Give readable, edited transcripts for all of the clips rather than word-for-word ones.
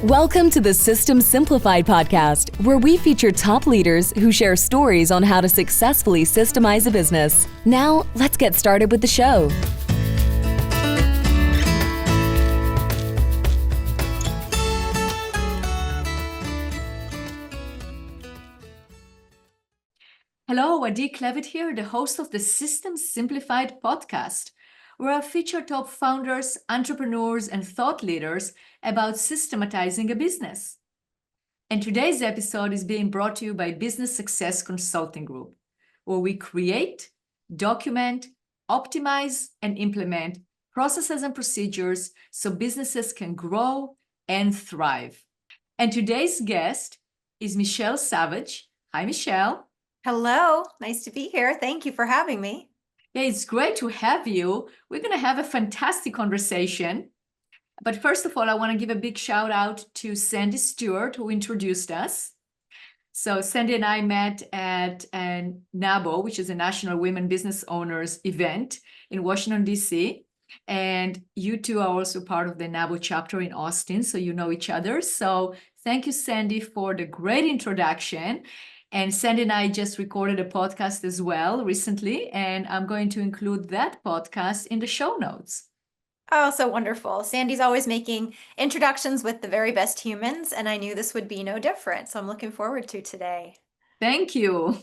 Welcome to the System Simplified podcast, where we feature top leaders who share stories on how to successfully systemize a business. Now, let's get started with the show. Hello, Adi Klevit here, the host of the System Simplified podcast, where I feature top founders, entrepreneurs, and thought leaders about systematizing a business. And today's episode is being brought to you by Business Success Consulting Group, where we create, document, optimize, and implement processes and procedures so businesses can grow and thrive. And today's guest is Michelle Savage. Hi, Michelle. Hello, nice to be here. Thank you for having me. Yeah, it's great to have you. We're going to have a fantastic conversation. But first of all, I want to give a big shout out to Sandy Stewart, who introduced us. So Sandy and I met at NABO, which is a National Women Business Owners event in Washington, D.C. And you two are also part of the NABO chapter in Austin, so you know each other. So thank you, Sandy, for the great introduction. And Sandy and I just recorded a podcast as well recently, and I'm going to include that podcast in the show notes. Oh, so wonderful. Sandy's always making introductions with the very best humans, and I knew this would be no different. So I'm looking forward to today. Thank you.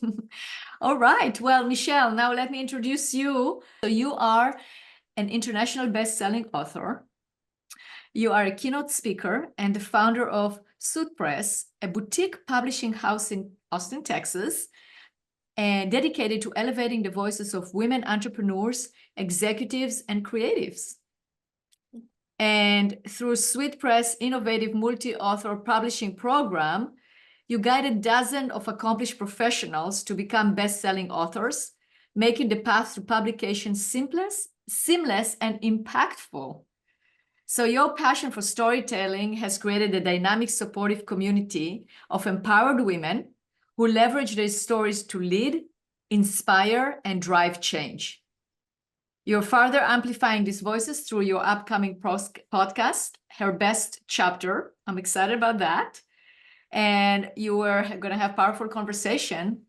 All right. Well, Michelle, now let me introduce you. So you are an international best-selling author. You are a keynote speaker and the founder of Sulit Press, a boutique publishing house in Austin, Texas, and dedicated to elevating the voices of women entrepreneurs, executives, and creatives. And through Sulit Press' innovative multi-author publishing program, you guided dozens of accomplished professionals to become best-selling authors, making the path to publication seamless, and impactful. So your passion for storytelling has created a dynamic, supportive community of empowered women who leverage their stories to lead, inspire, and drive change. You're further amplifying these voices through your upcoming podcast, Her Best Chapter. I'm excited about that. And you are going to have powerful conversation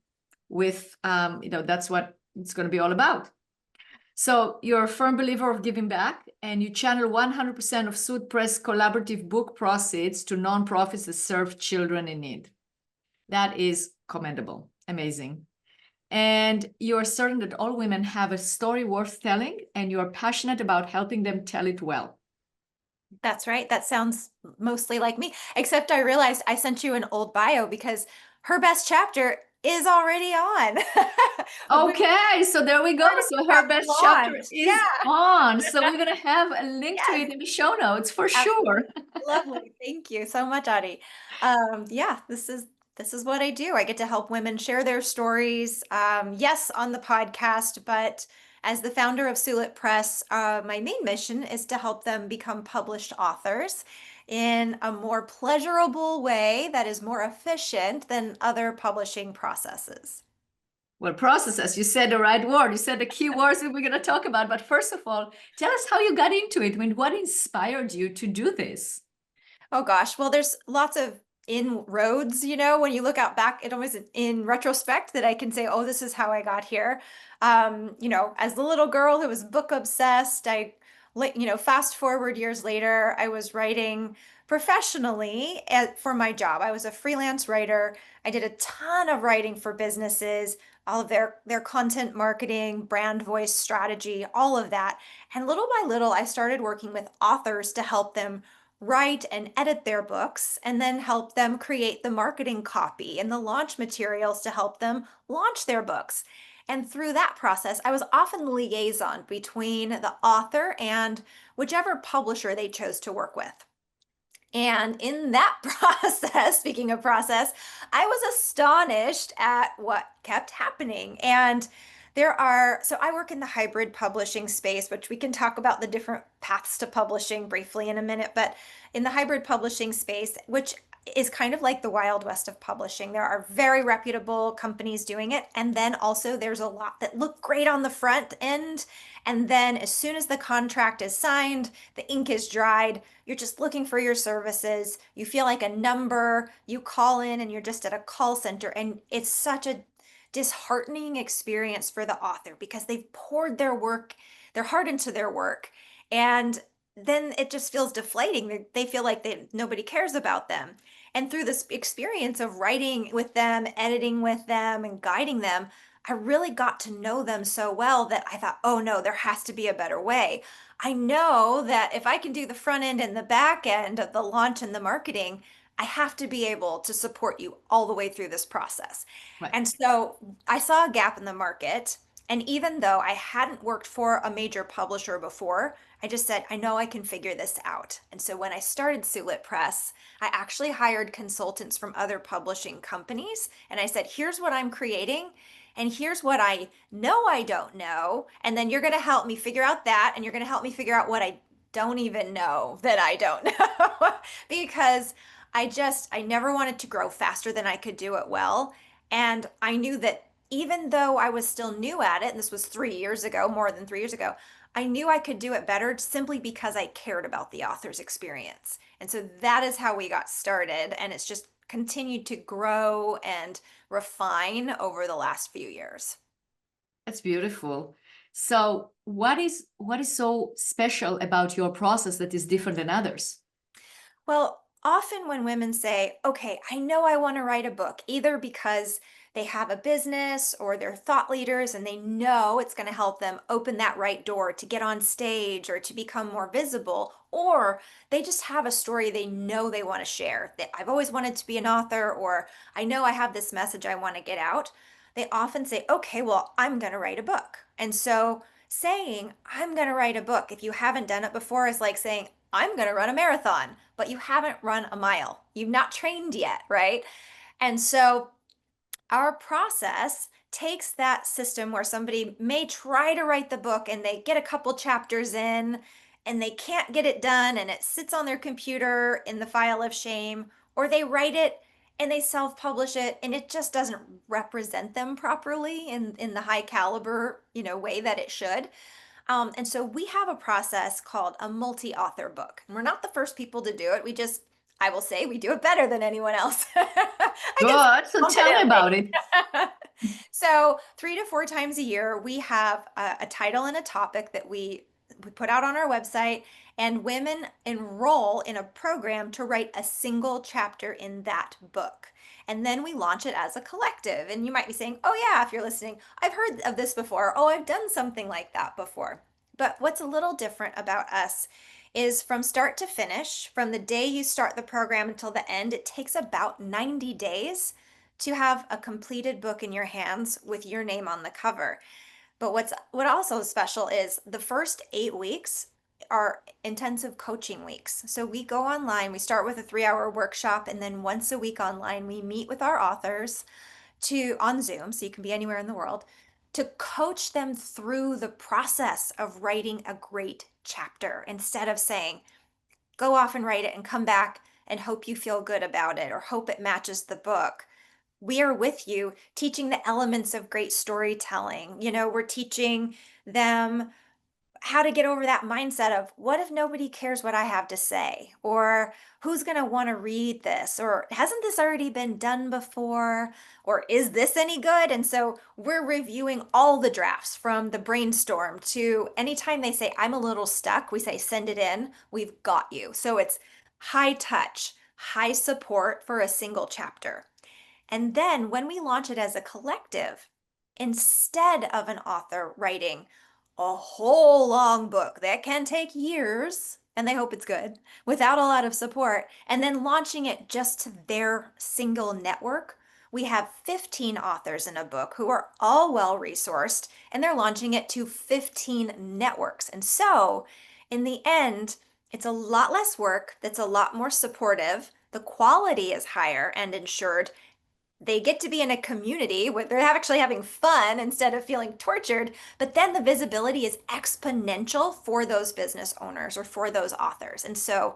with, that's what it's going to be all about. So you're a firm believer of giving back, and you channel 100% of Sulit Press collaborative book proceeds to nonprofits that serve children in need. That is commendable, amazing. And you're certain that all women have a story worth telling, and you're passionate about helping them tell it well. That's right. That sounds mostly like me, except I realized I sent you an old bio because Her Best Chapter is already on. Okay, so there we go. So Her Best Chapter is on. So we're going to have a link to it in the show notes for sure. Lovely. Thank you so much, Adi. This is what I do. I get to help women share their stories. Yes, on the podcast, but as the founder of Sulit Press, my main mission is to help them become published authors in a more pleasurable way that is more efficient than other publishing processes. Well, processes, you said the right word. You said the key words that we're going to talk about. But first of all, tell us how you got into it. I mean, what inspired you to do this? Oh gosh, well, there's lots of inroads, when you look out back, it always in retrospect that I can say, oh, this is how I got here. As the little girl who was book obsessed, fast forward years later, I was writing professionally for my job. I was a freelance writer. I did a ton of writing for businesses, all of their content marketing, brand voice strategy, all of that. And little by little, I started working with authors to help them write and edit their books, and then help them create the marketing copy and the launch materials to help them launch their books. And through that process, I was often the liaison between the author and whichever publisher they chose to work with. And in that process, speaking of process, I was astonished at what kept happening. And so I work in the hybrid publishing space, which we can talk about the different paths to publishing briefly in a minute, but in the hybrid publishing space, which is kind of like the Wild West of publishing. There are very reputable companies doing it. And then also there's a lot that look great on the front end. And then as soon as the contract is signed, the ink is dried, you're just looking for your services. You feel like a number, you call in and you're just at a call center. And it's such a disheartening experience for the author because they've poured their heart into their work. And then it just feels deflating. They feel like nobody cares about them. And through this experience of writing with them, editing with them, and guiding them, I really got to know them so well that I thought, oh no, there has to be a better way. I know that if I can do the front end and the back end of the launch and the marketing, I have to be able to support you all the way through this process. Right. And so I saw a gap in the market. And even though I hadn't worked for a major publisher before, I just said, I know I can figure this out. And so when I started Sulit Press, I actually hired consultants from other publishing companies. And I said, here's what I'm creating. And here's what I know I don't know. And then you're going to help me figure out that. And you're going to help me figure out what I don't even know that I don't know. Because I never wanted to grow faster than I could do it well. And I knew that even though I was still new at it, and this was 3 years ago, more than 3 years ago, I knew I could do it better simply because I cared about the author's experience. And so that is how we got started. And it's just continued to grow and refine over the last few years. That's beautiful. So what is so special about your process that is different than others? Well, often when women say, okay, I know I want to write a book, either because they have a business or they're thought leaders and they know it's going to help them open that right door to get on stage or to become more visible, or they just have a story they know they want to share. That I've always wanted to be an author, or I know I have this message I want to get out. They often say, okay, well, I'm going to write a book. And so saying, I'm going to write a book, if you haven't done it before, is like saying, I'm going to run a marathon, but you haven't run a mile. You've not trained yet, right? And so our process takes that system where somebody may try to write the book and they get a couple chapters in and they can't get it done and it sits on their computer in the file of shame, or they write it and they self-publish it and it just doesn't represent them properly in the high caliber, way that it should. And so we have a process called a multi-author book. And we're not the first people to do it. I will say we do it better than anyone else. Good. So tell me about it. So 3 to 4 times a year, we have a title and a topic that we put out on our website, and women enroll in a program to write a single chapter in that book. And then we launch it as a collective. And you might be saying, oh yeah, if you're listening, I've heard of this before. Oh, I've done something like that before. But what's a little different about us is from start to finish, from the day you start the program until the end, it takes about 90 days to have a completed book in your hands with your name on the cover. But what also is special is the first 8 weeks are intensive coaching weeks. So we go online, we start with a 3-hour workshop, and then once a week online, we meet with our authors on Zoom, so you can be anywhere in the world, to coach them through the process of writing a great chapter, instead of saying, go off and write it and come back and hope you feel good about it or hope it matches the book. We are with you teaching the elements of great storytelling. We're teaching them how to get over that mindset of, what if nobody cares what I have to say? Or who's going to want to read this? Or hasn't this already been done before? Or is this any good? And so we're reviewing all the drafts from the brainstorm to anytime they say, I'm a little stuck, we say, send it in, we've got you. So it's high touch, high support for a single chapter. And then when we launch it as a collective, instead of an author writing a whole long book that can take years, and they hope it's good, without a lot of support, and then launching it just to their single network, we have 15 authors in a book who are all well-resourced, and they're launching it to 15 networks. And so in the end, it's a lot less work that's a lot more supportive. The quality is higher and ensured. they get to be in a community where they're actually having fun instead of feeling tortured. But then the visibility is exponential for those business owners or for those authors. And so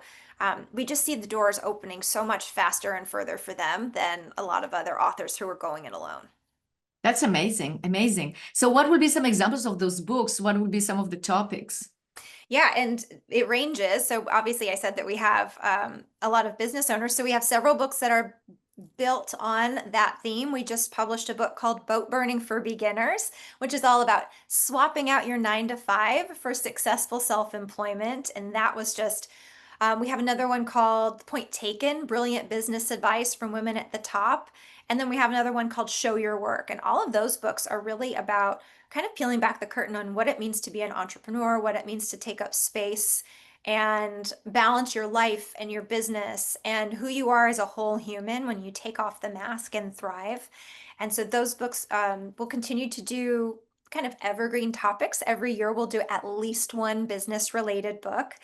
we just see the doors opening so much faster and further for them than a lot of other authors who are going it alone. That's amazing. Amazing. So what would be some examples of those books? What would be some of the topics? Yeah, and it ranges. So obviously I said that we have a lot of business owners. So we have several books that are built on that theme. We just published a book called Boat Burning for Beginners, which is all about swapping out your 9 to 5 for successful self-employment. And that was just, we have another one called Point Taken, Brilliant Business Advice from Women at the Top. And then we have another one called Show Your Work. And all of those books are really about kind of peeling back the curtain on what it means to be an entrepreneur, what it means to take up space and balance your life and your business and who you are as a whole human when you take off the mask and thrive. And so those books will continue to do kind of evergreen topics. Every year we'll do at least one business related book.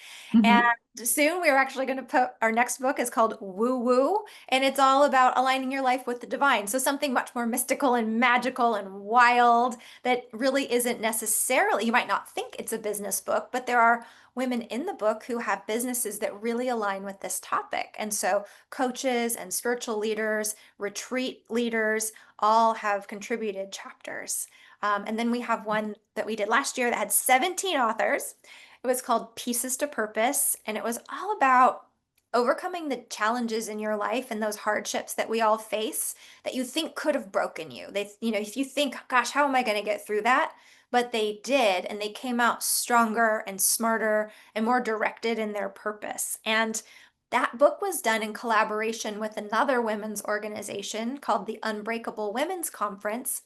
And soon we're actually going to put our next book is called Woo Woo, and it's all about aligning your life with the divine. So something much more mystical and magical and wild that really isn't necessarily, you might not think it's a business book, but there are women in the book who have businesses that really align with this topic. And so coaches and spiritual leaders, retreat leaders, all have contributed chapters. And then we have one that we did last year that had 17 authors. It was called Pieces to Purpose, and it was all about overcoming the challenges in your life and those hardships that we all face that you think could have broken you. If you think, gosh, how am I going to get through that? But they did, and they came out stronger and smarter and more directed in their purpose. And that book was done in collaboration with another women's organization called the Unbreakable Women's Conference.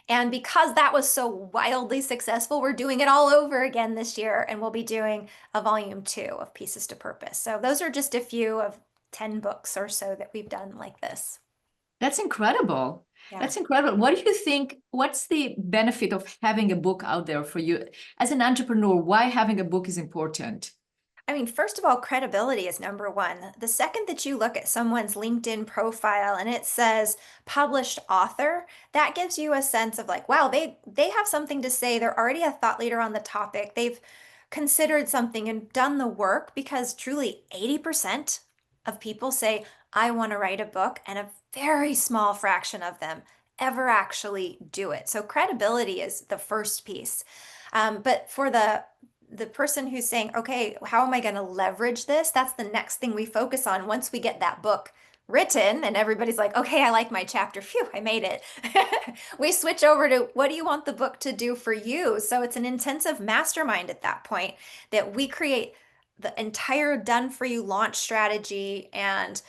And because that was so wildly successful, we're doing it all over again this year, and we'll be doing a volume 2 of Pieces to Purpose. So those are just a few of 10 books or so that we've done like this. That's incredible. Yeah. That's incredible. What do you think? What's the benefit of having a book out there for you as an entrepreneur? Why having a book is important? I mean, first of all, credibility is number one. The second that you look at someone's LinkedIn profile and it says published author, that gives you a sense of like, wow, they have something to say. They're already a thought leader on the topic. They've considered something and done the work, because truly 80% of people say, I want to write a book, and a very small fraction of them ever actually do it. So credibility is the first piece. But for the person who's saying, okay, how am I going to leverage this? That's the next thing we focus on once we get that book written and everybody's like, okay, I like my chapter. Phew, I made it. We switch over to what do you want the book to do for you? So it's an intensive mastermind at that point that we create the entire done for you launch strategy and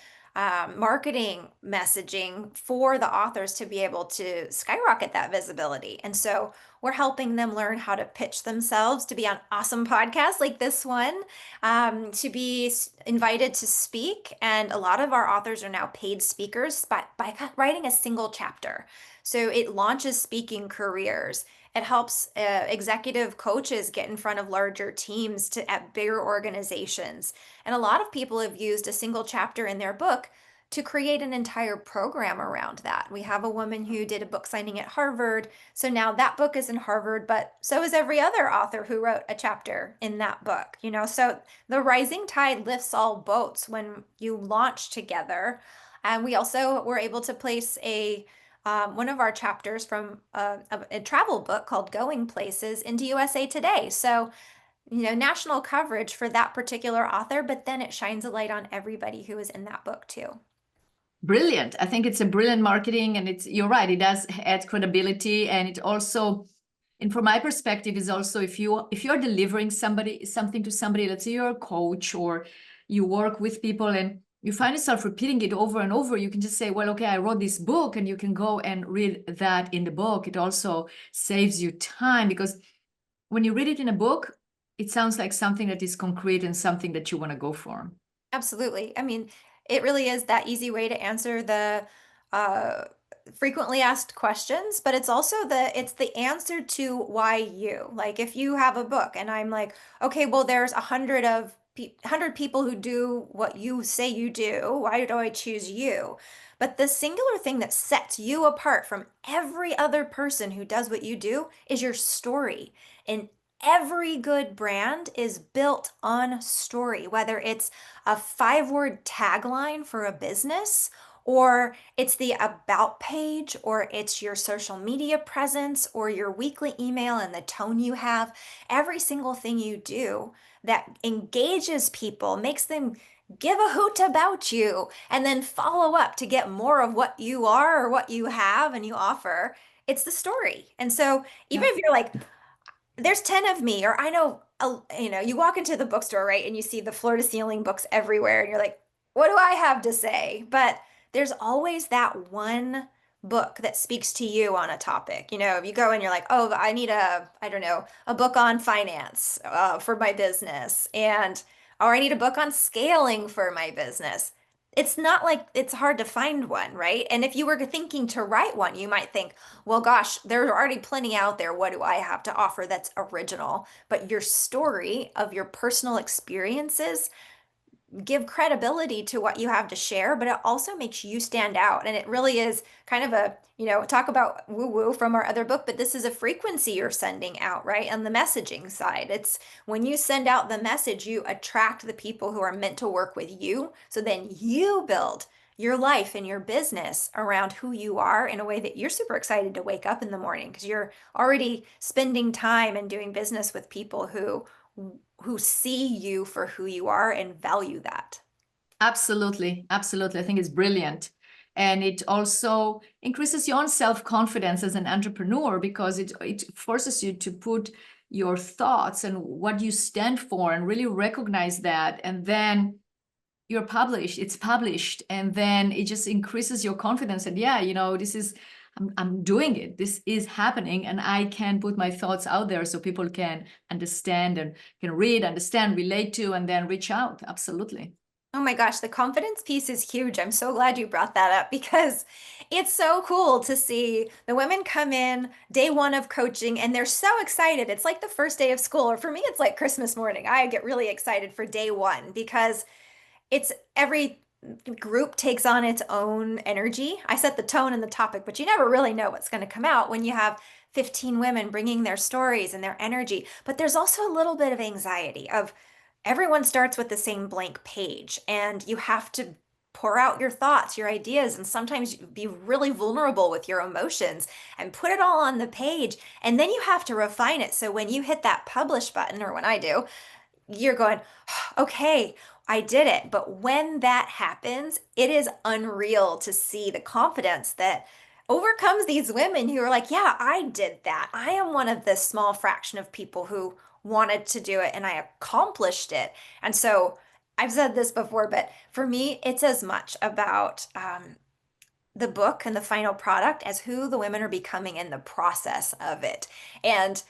marketing messaging for the authors to be able to skyrocket that visibility. And so we're helping them learn how to pitch themselves to be on awesome podcasts like this one, to be invited to speak. And a lot of our authors are now paid speakers by writing a single chapter. So it launches speaking careers. It helps executive coaches get in front of larger teams at bigger organizations. And a lot of people have used a single chapter in their book to create an entire program around that. We have a woman who did a book signing at Harvard. So now that book is in Harvard, but so is every other author who wrote a chapter in that book. So the rising tide lifts all boats when you launch together. And we also were able to place one of our chapters from a travel book called Going Places into USA Today. So, national coverage for that particular author, but then it shines a light on everybody who is in that book too. Brilliant. I think it's a brilliant marketing, and you're right, it does add credibility. And it also, and from my perspective, is also if you're delivering something to somebody, let's say you're a coach or you work with people and you find yourself repeating it over and over, you can just say, well, okay, I wrote this book, and you can go and read that in the book. It also saves you time, because when you read it in a book, it sounds like something that is concrete and something that you want to go for. Absolutely. I mean, it really is that easy way to answer the frequently asked questions, but it's also it's the answer to why you. Like if you have a book and I'm like, okay, well, there's 100 of 100 people who do what you say you do. Why do I choose you? But the singular thing that sets you apart from every other person who does what you do is your story. And every good brand is built on story, whether it's a 5-word tagline for a business, or it's the about page, or it's your social media presence, or your weekly email and the tone you have. Every single thing you do that engages people, makes them give a hoot about you, and then follow up to get more of what you are or what you have and you offer. It's the story. And so even if you're like, there's 10 of me, or I know, you walk into the bookstore, right? And you see the floor to ceiling books everywhere, and you're like, what do I have to say? But there's always that one book that speaks to you on a topic. If you go and you're like, oh, I need I don't know, a book on finance for my business, or I need a book on scaling for my business. It's not like it's hard to find one, right? And if you were thinking to write one, you might think, well, gosh, there are already plenty out there. What do I have to offer that's original? But your story of your personal experiences give credibility to what you have to share, but it also makes you stand out. And it really is kind of talk about woo woo from our other book, but this is a frequency you're sending out, right? On the messaging side, it's when you send out the message, you attract the people who are meant to work with you. So then you build your life and your business around who you are in a way that you're super excited to wake up in the morning because you're already spending time and doing business with people who see you for who you are and value that. Absolutely. Absolutely. I think it's brilliant. And it also increases your own self-confidence as an entrepreneur because it forces you to put your thoughts and what you stand for and really recognize that. And then it's published. And then it just increases your confidence. And I'm doing it. This is happening. And I can put my thoughts out there so people can understand and can read, understand, relate to, and then reach out. Absolutely. Oh my gosh, the confidence piece is huge. I'm so glad you brought that up because it's so cool to see the women come in day one of coaching and they're so excited. It's like the first day of school, or for me, it's like Christmas morning. I get really excited for day one because it's every group takes on its own energy. I set the tone and the topic, but you never really know what's going to come out when you have 15 women bringing their stories and their energy. But there's also a little bit of anxiety of everyone starts with the same blank page and you have to pour out your thoughts, your ideas, and sometimes be really vulnerable with your emotions and put it all on the page. And then you have to refine it. So when you hit that publish button, or when I do, you're going, okay, I did it. But when that happens, it is unreal to see the confidence that overcomes these women who are like, yeah, I did that. I am one of the small fraction of people who wanted to do it and I accomplished it. And so I've said this before, but for me, it's as much about the book and the final product as who the women are becoming in the process of it. And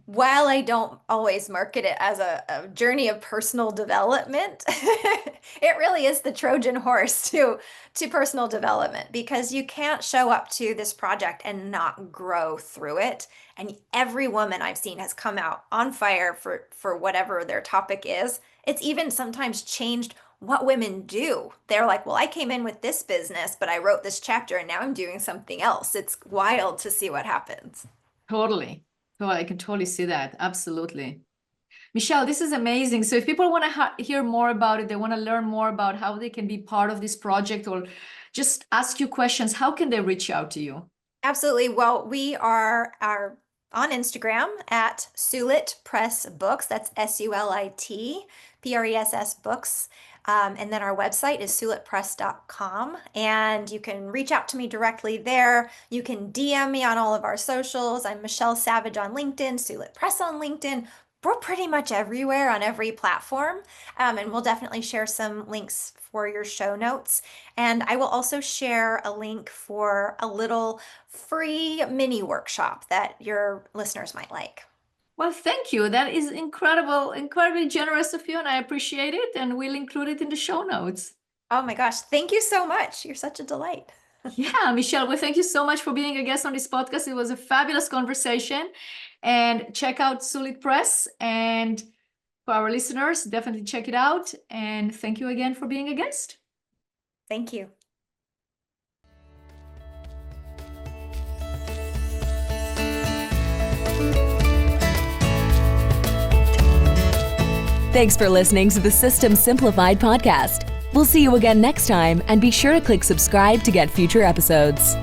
while I don't always market it as a journey of personal development, it really is the Trojan horse to personal development, because you can't show up to this project and not grow through it. And every woman I've seen has come out on fire for whatever their topic is. It's even sometimes changed what women do. They're like, well, I came in with this business, but I wrote this chapter and now I'm doing something else. It's wild to see what happens. Totally. Oh, I can totally see that. Absolutely. Michelle, this is amazing. So if people want to hear more about it, they want to learn more about how they can be part of this project or just ask you questions, how can they reach out to you? Absolutely. Well, we are on Instagram at Sulit Press Books. That's SULIT PRESS Books. And then our website is sulitpress.com, and you can reach out to me directly there. You can DM me on all of our socials. I'm Michelle Savage on LinkedIn, Sulit Press on LinkedIn. We're pretty much everywhere on every platform. And we'll definitely share some links for your show notes. And I will also share a link for a little free mini workshop that your listeners might like. Well, thank you. That is incredible, incredibly generous of you, and I appreciate it. And we'll include it in the show notes. Oh my gosh, thank you so much. You're such a delight. Yeah, Michelle, well, thank you so much for being a guest on this podcast. It was a fabulous conversation. And check out Sulit Press and For our listeners, definitely check it out. And thank you again for being a guest. Thank you. Thanks for listening to the System Simplified podcast. We'll see you again next time, and be sure to click subscribe to get future episodes.